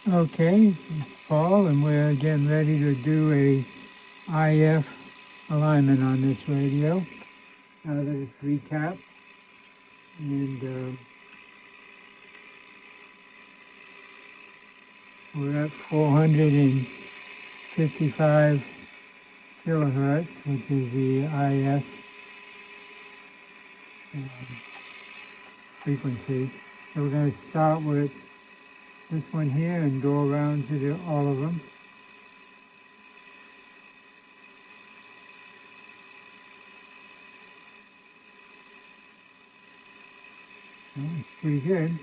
Okay, it's Paul, and we're getting ready to do a IF alignment on this radio. Now that it's recapped, and we're at 455 kilohertz, which is the IF um, frequency. So we're going to start with this one here and go around to all of them. Well, it's pretty good.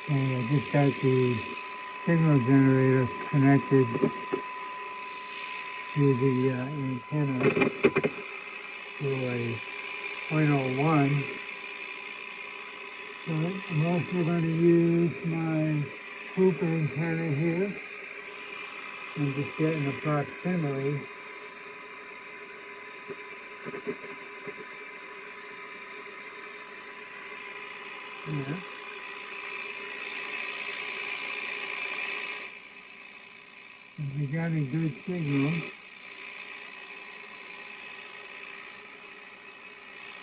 And I just got the signal generator connected to the antenna to a 0.01. So I'm also going to use my hoop antenna here and just get an approximity. Yeah. And we got a good signal.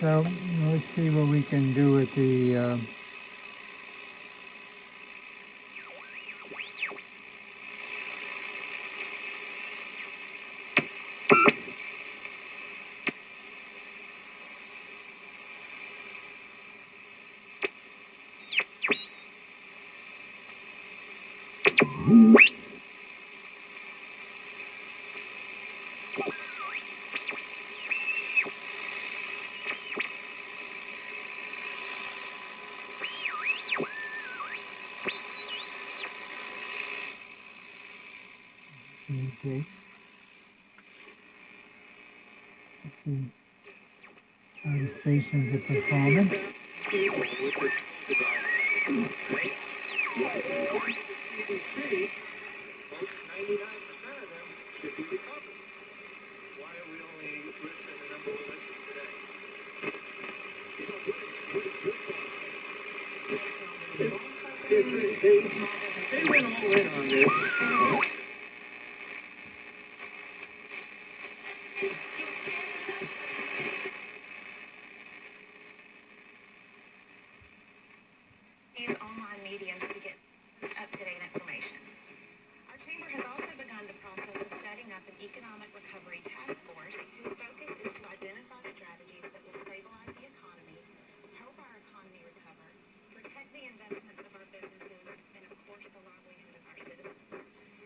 So let's see what we can do with the okay. Let's see how the stations are performing. They went all in on this. Use online mediums to get up-to-date information. Our chamber has also begun the process of setting up an economic recovery task force whose focus is to identify strategies that will stabilize the economy, help our economy recover, protect the investments of our businesses, and of course the livelihood of our citizens.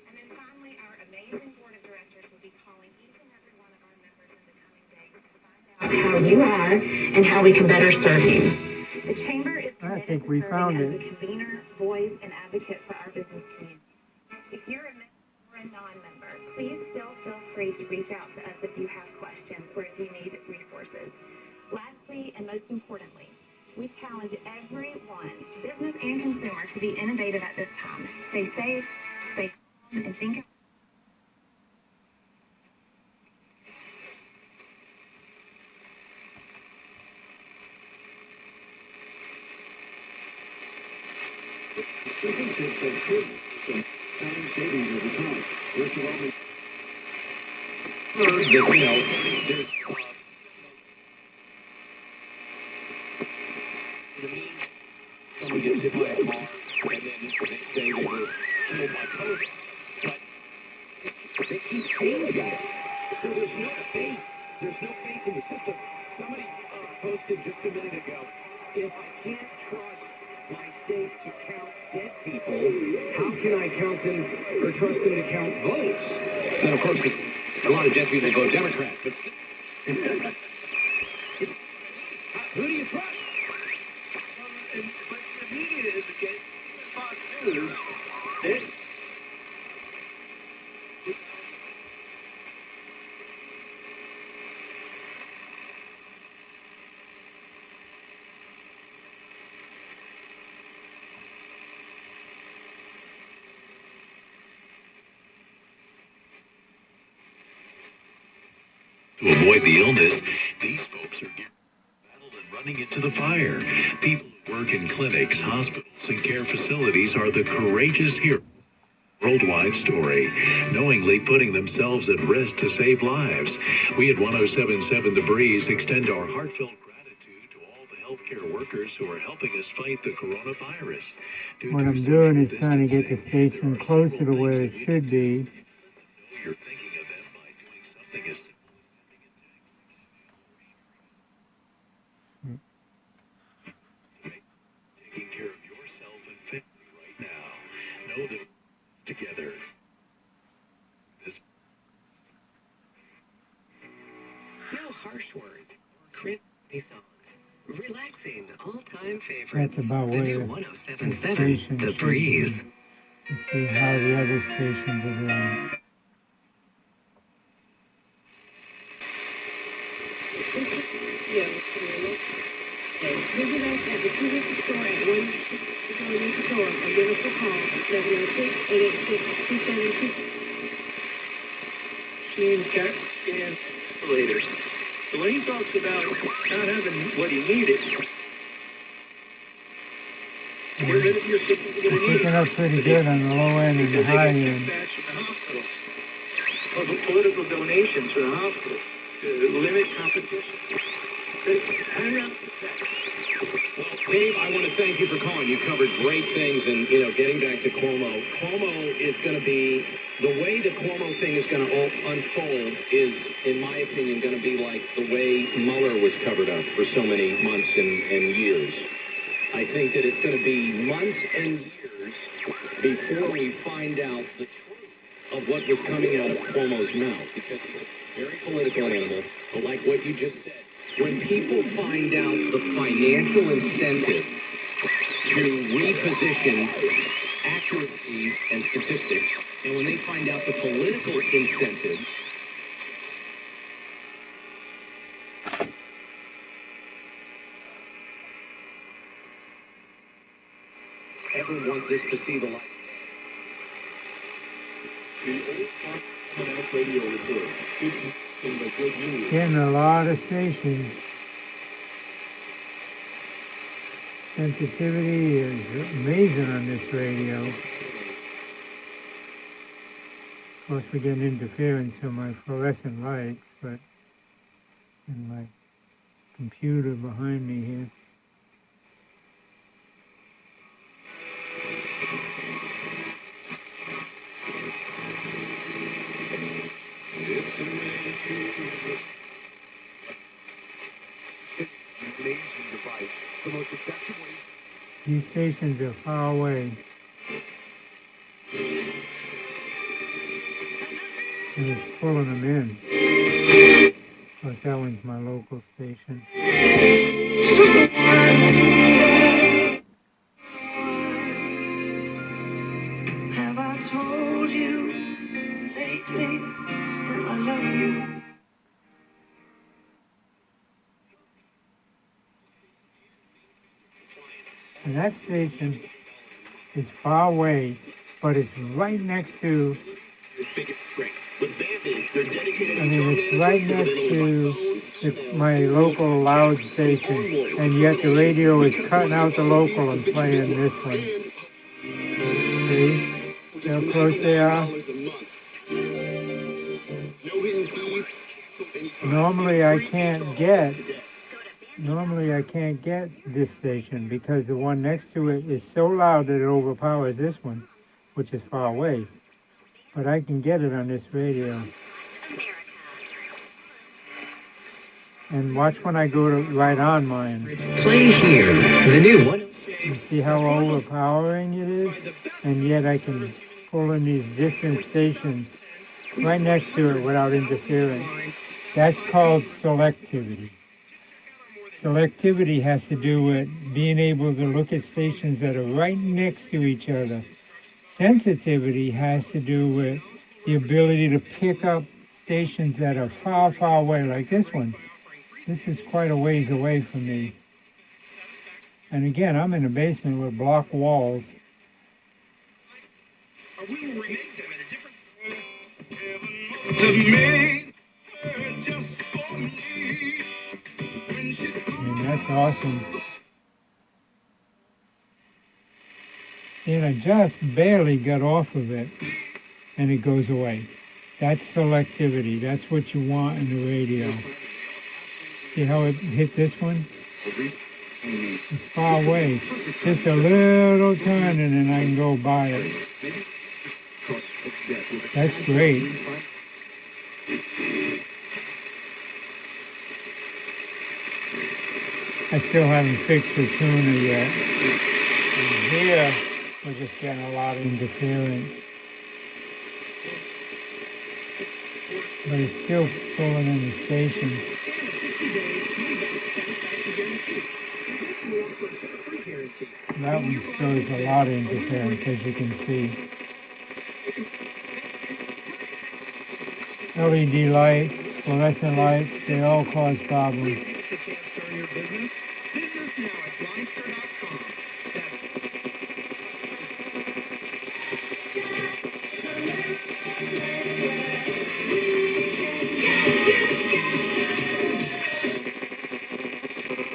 And then finally, our amazing board of directors will be calling each and every one of our members in the coming days to find out how you are and how we can better serve you. The chamber is committed to serving as a convener, voice, and advocate for our business community. If you're a member or a non-member, please still feel free to reach out to us if you have questions or if you need resources. Lastly, and most importantly, we challenge everyone, business and consumer, to be innovative at this time. Stay safe, stay calm, and think of Some time savings over time. First of all, heard that, there's, someone gets hit by a car, and then they say they were killed by COVID. But they keep changing it. So there's no faith. There's no faith in the system. Somebody posted just a minute ago, if I can't trust my state to count dead people, how can I count them or trust them to count votes? And of course, a lot of dead people vote Democrat. But who do you trust? But the media is against Fox News. To avoid the illness, these folks are getting battled and running into the fire. People who work in clinics, hospitals, and care facilities are the courageous heroes. Worldwide story, knowingly putting themselves at risk to save lives. We at 107.7 The Breeze extend our heartfelt gratitude to all the healthcare workers who are helping us fight the coronavirus. What I'm doing is trying to get the station closer to where it should be. You're thinking of them by doing something as taking care of yourself and family right now. Know that together. No harsh words, crispy songs, relaxing all-time favorites. That's about where the 107.7 station The should Breeze. be. Let's see how the other stations are doing. Visit us at the Cubit store at 1 store or give us a call at 706-886-2722. Machine check and later. So when he talks about not having what he needed, you're Picking up pretty good on the low end and the high end. Political donations for the hospital to limit competition. Well, Dave, I want to thank you for calling. You covered great things, and getting back to Cuomo. Cuomo is going to be the way the Cuomo thing is going to unfold is, in my opinion, going to be like the way Mueller was covered up for so many months and years. I think that it's going to be months and years before we find out the truth of what was coming out of Cuomo's mouth, because he's a very political animal. But like what you just said, when people find out the financial incentive to reposition accuracy and statistics, and when they find out the political incentives, ever want this to see the light. The old Fox radio report gives you some of the good news. Getting a lot of stations. Sensitivity is amazing on this radio. Of course, we're getting interference from my fluorescent lights, but in my computer behind me here. It's an amazing device. The most effective way. These stations are far away. And it's pulling them in. Of course, that one's my local station. Have I told you lately that I love you? And that station is far away, but it's right next to, it's right next to my local loud station, and yet the radio is cutting out the local and playing this one. See? See how close they are? No hidden fees, Normally I can't get this station because the one next to it is so loud that it overpowers this one, which is far away. But I can get it on this radio. And watch when I go to right on mine. Play here. The new one. You see how overpowering it is? And yet I can pull in these distant stations right next to it without interference. That's called selectivity. Selectivity has to do with being able to look at stations that are right next to each other. Sensitivity has to do with the ability to pick up stations that are far, far away, like this one. This is quite a ways away from me. And again, I'm in a basement with block walls. I mean, that's awesome. See, and I just barely got off of it, and it goes away. That's selectivity. That's what you want in the radio. See how it hit this one? It's far away. Just a little turn and then I can go by it. That's great. I still haven't fixed the tuner yet. And here, we're just getting a lot of interference. But it's still pulling in the stations. That one shows a lot of interference, as you can see. LED lights, fluorescent lights, they all cause problems.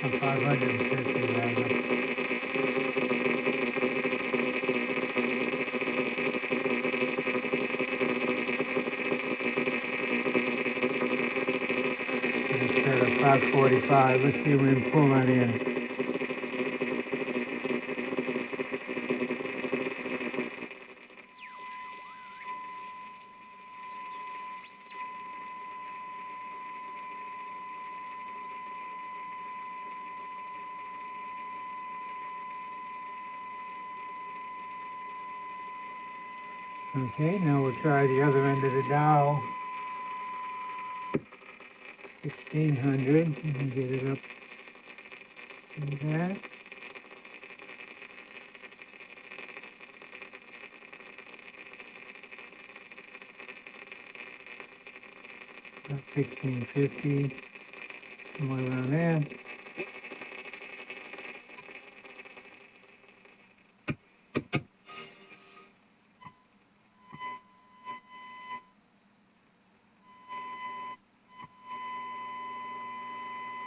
I'm 550 rather. Instead of 545, let's see if we can pull that in. Okay, now we'll try the other end of the dial. 1600, you can get it up to that. About 1650, somewhere around there.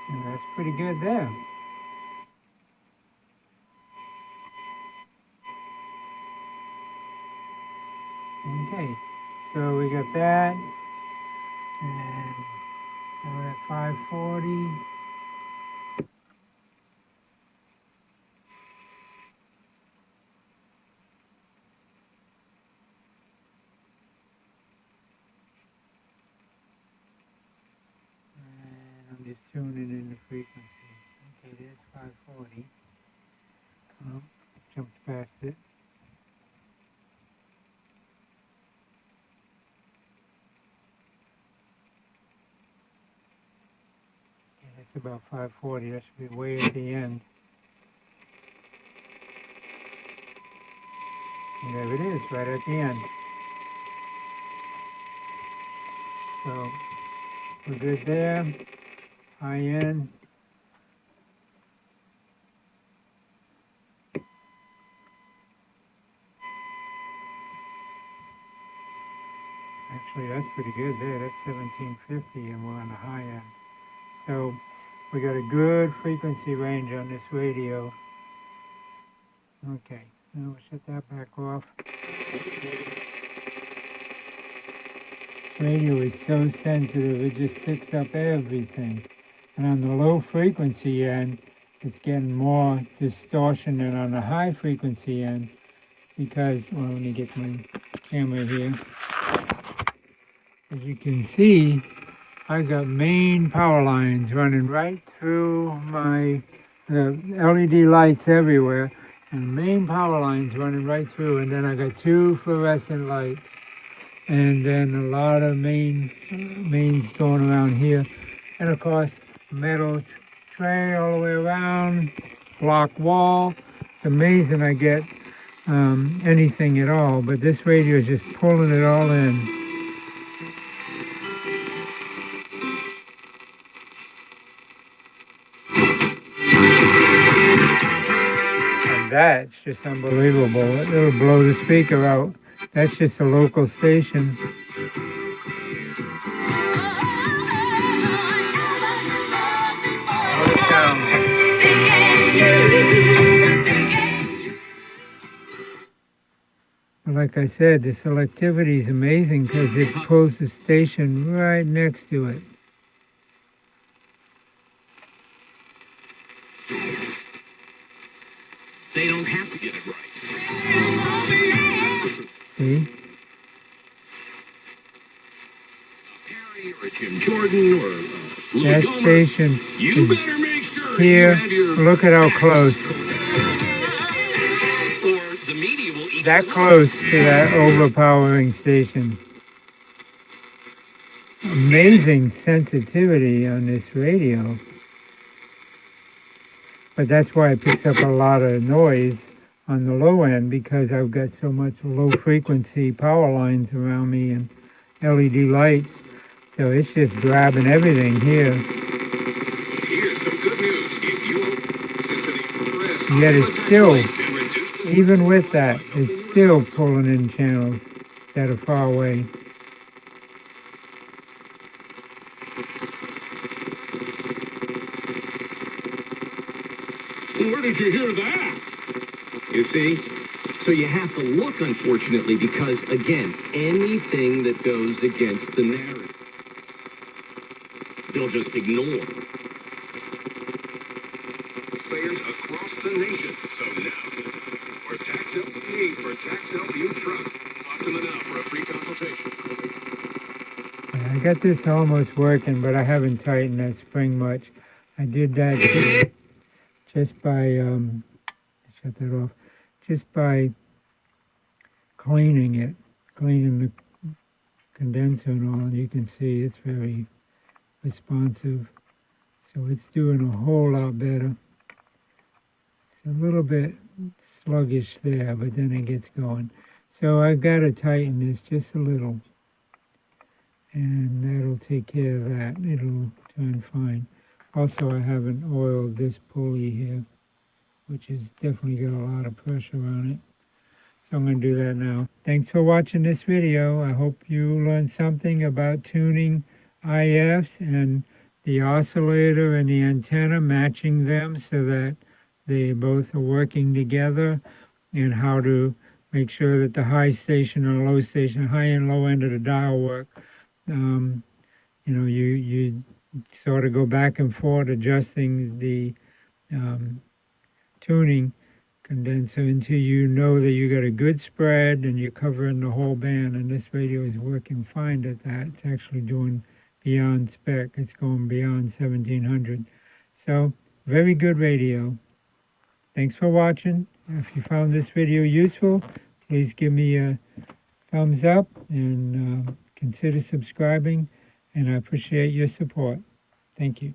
And that's pretty good there. Okay, so we got that, and we're at 540. And I'm just tuning in the frequency. Okay, there's 540. Oh, jumped past it. Yeah, that's about 540. That should be way at the end. And there it is, right at the end. So we're good there. High end. Actually, that's pretty good there. That's 1750 and we're on the high end. So we got a good frequency range on this radio. Okay, now we'll shut that back off. radio is so sensitive, it just picks up everything. And on the low frequency end, it's getting more distortion than on the high frequency end because, well, let me get my camera here. As you can see, I got main power lines running right through my LED lights everywhere, and main power lines running right through, and then I got 2 fluorescent lights, and then a lot of mains going around here, and of course metal tray all the way around, block wall. It's amazing I get anything at all, but this radio is just pulling it all in. That's just unbelievable. It'll blow the speaker out. That's just a local station. What a sound. Like I said, the selectivity is amazing because it pulls the station right next to it. They don't have to get it right. See? Perry or a Jim Jordan or Louis That Gohmert, station you is better make sure here. you have your Look at how close. or the media will eat That your close to that overpowering station. Amazing sensitivity on this radio. But that's why it picks up a lot of noise on the low end, because I've got so much low frequency power lines around me and LED lights. So it's just grabbing everything here. Here's some good news. If you listen to the press, Yet it's still, even with that, it's still pulling in channels that are far away. Where did you hear that? You see? So you have to look, unfortunately, because, again, anything that goes against the narrative, they'll just ignore. Players across the nation. So now, for tax help you need, for tax help you trust, talk to them now for a free consultation. I got this almost working, but I haven't tightened that spring much. I did that just by, shut that off, just by cleaning it, cleaning the condenser and all, and you can see it's very responsive. So it's doing a whole lot better. It's a little bit sluggish there, but then it gets going. So I've got to tighten this just a little, and that'll take care of that. It'll turn fine. Also, I haven't oiled this pulley here, which has definitely got a lot of pressure on it. So I'm going to do that now. Thanks for watching this video. I hope you learned something about tuning IFs and the oscillator and the antenna, matching them so that they both are working together, and how to make sure that the high station and low station, high and low end of the dial work. You know, you sort of go back and forth adjusting the tuning condenser until you know that you got a good spread and you're covering the whole band. And this radio is working fine at that. It's actually doing beyond spec. It's going beyond 1700. So very good radio. Thanks for watching. If you found this video useful, please give me a thumbs up and consider subscribing, and I appreciate your support. Thank you.